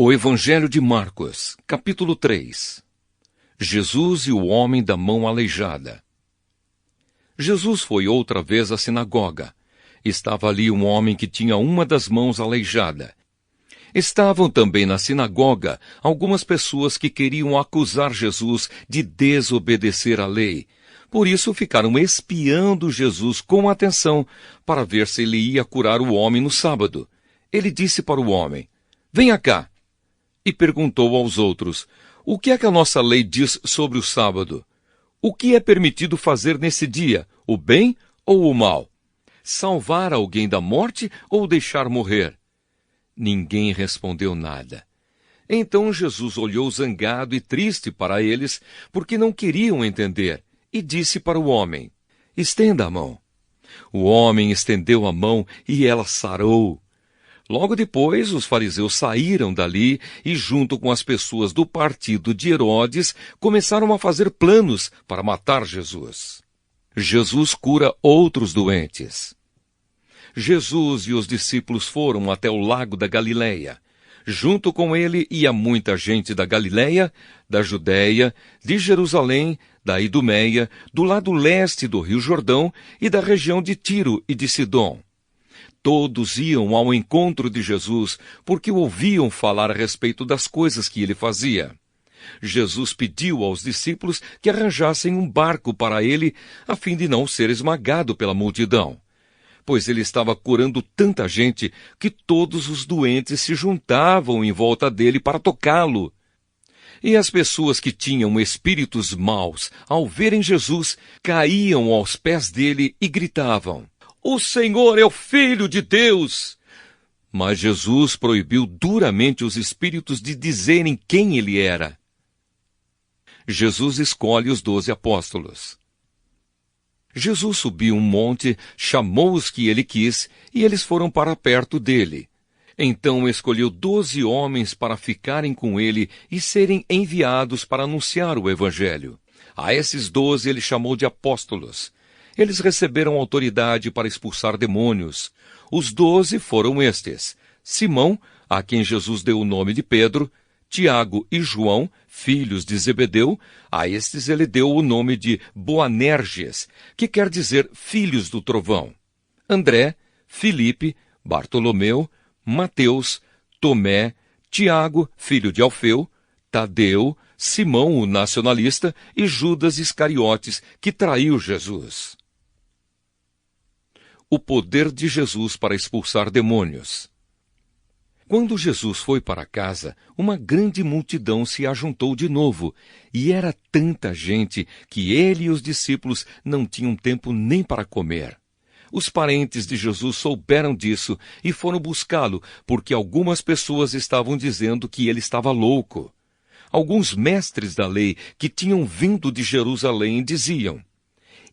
O Evangelho de Marcos, capítulo 3. Jesus e o homem da mão aleijada. Jesus foi outra vez à sinagoga. Estava ali um homem que tinha uma das mãos aleijada. Estavam também na sinagoga algumas pessoas que queriam acusar Jesus de desobedecer à lei. Por isso ficaram espiando Jesus com atenção para ver se ele ia curar o homem no sábado. Ele disse para o homem: "Venha cá." E perguntou aos outros: "O que é que a nossa lei diz sobre o sábado? O que é permitido fazer nesse dia, o bem ou o mal? Salvar alguém da morte ou deixar morrer?" Ninguém respondeu nada. Então Jesus olhou zangado e triste para eles, porque não queriam entender, e disse para o homem: "Estenda a mão." O homem estendeu a mão e ela sarou. Logo depois, os fariseus saíram dali e, junto com as pessoas do partido de Herodes, começaram a fazer planos para matar Jesus. Jesus cura outros doentes. Jesus e os discípulos foram até o lago da Galileia. Junto com ele ia muita gente da Galileia, da Judéia, de Jerusalém, da Idumeia, do lado leste do Rio Jordão e da região de Tiro e de Sidom. Todos iam ao encontro de Jesus porque ouviam falar a respeito das coisas que ele fazia. Jesus pediu aos discípulos que arranjassem um barco para ele, a fim de não ser esmagado pela multidão, pois ele estava curando tanta gente que todos os doentes se juntavam em volta dele para tocá-lo. E as pessoas que tinham espíritos maus, ao verem Jesus, caíam aos pés dele e gritavam: "O Senhor é o Filho de Deus!" Mas Jesus proibiu duramente os espíritos de dizerem quem ele era. Jesus escolhe os 12 apóstolos. Jesus subiu um monte, chamou os que ele quis, e eles foram para perto dele. Então escolheu 12 homens para ficarem com ele e serem enviados para anunciar o Evangelho. A esses 12 ele chamou de apóstolos. Eles receberam autoridade para expulsar demônios. Os 12 foram estes: Simão, a quem Jesus deu o nome de Pedro; Tiago e João, filhos de Zebedeu. A estes ele deu o nome de Boanerges, que quer dizer filhos do trovão; André, Filipe, Bartolomeu, Mateus, Tomé, Tiago, filho de Alfeu, Tadeu, Simão o nacionalista e Judas Iscariotes, que traiu Jesus. O poder de Jesus para expulsar demônios. Quando Jesus foi para casa, uma grande multidão se ajuntou de novo, e era tanta gente que ele e os discípulos não tinham tempo nem para comer. Os parentes de Jesus souberam disso e foram buscá-lo, porque algumas pessoas estavam dizendo que ele estava louco. Alguns mestres da lei que tinham vindo de Jerusalém diziam: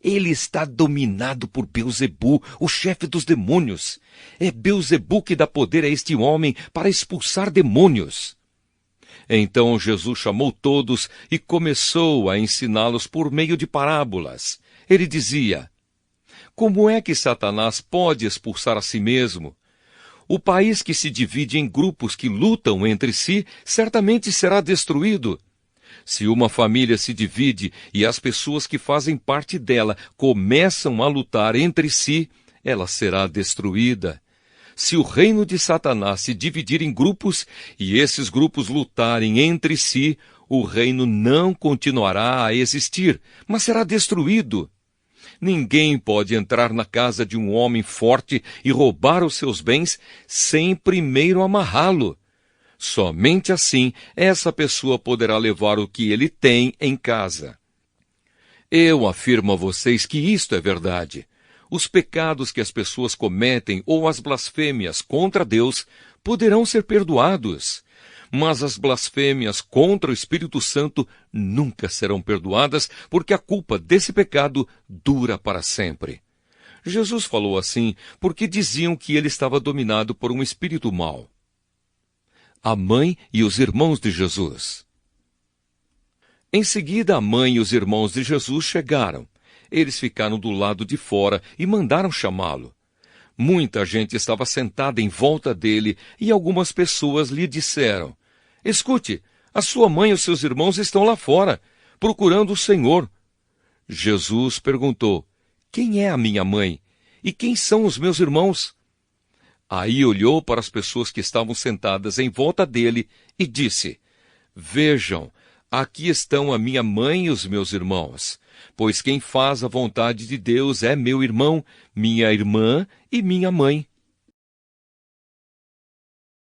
"Ele está dominado por Beelzebu, o chefe dos demônios. É Beelzebu que dá poder a este homem para expulsar demônios." Então Jesus chamou todos e começou a ensiná-los por meio de parábolas. Ele dizia: "Como é que Satanás pode expulsar a si mesmo? O país que se divide em grupos que lutam entre si certamente será destruído. Se uma família se divide e as pessoas que fazem parte dela começam a lutar entre si, ela será destruída. Se o reino de Satanás se dividir em grupos e esses grupos lutarem entre si, o reino não continuará a existir, mas será destruído. Ninguém pode entrar na casa de um homem forte e roubar os seus bens sem primeiro amarrá-lo. Somente assim essa pessoa poderá levar o que ele tem em casa. Eu afirmo a vocês que isto é verdade. Os pecados que as pessoas cometem ou as blasfêmias contra Deus poderão ser perdoados, mas as blasfêmias contra o Espírito Santo nunca serão perdoadas, porque a culpa desse pecado dura para sempre. Jesus falou assim porque diziam que ele estava dominado por um espírito mau. A mãe e os irmãos de Jesus. Em seguida, a mãe e os irmãos de Jesus chegaram. Eles ficaram do lado de fora e mandaram chamá-lo. Muita gente estava sentada em volta dele e algumas pessoas lhe disseram: Escute, a sua mãe e os seus irmãos estão lá fora, procurando o Senhor. Jesus perguntou: quem é a minha mãe? E quem são os meus irmãos? Aí olhou para as pessoas que estavam sentadas em volta dele e disse: vejam, aqui estão a minha mãe e os meus irmãos, pois quem faz a vontade de Deus é meu irmão, minha irmã e minha mãe.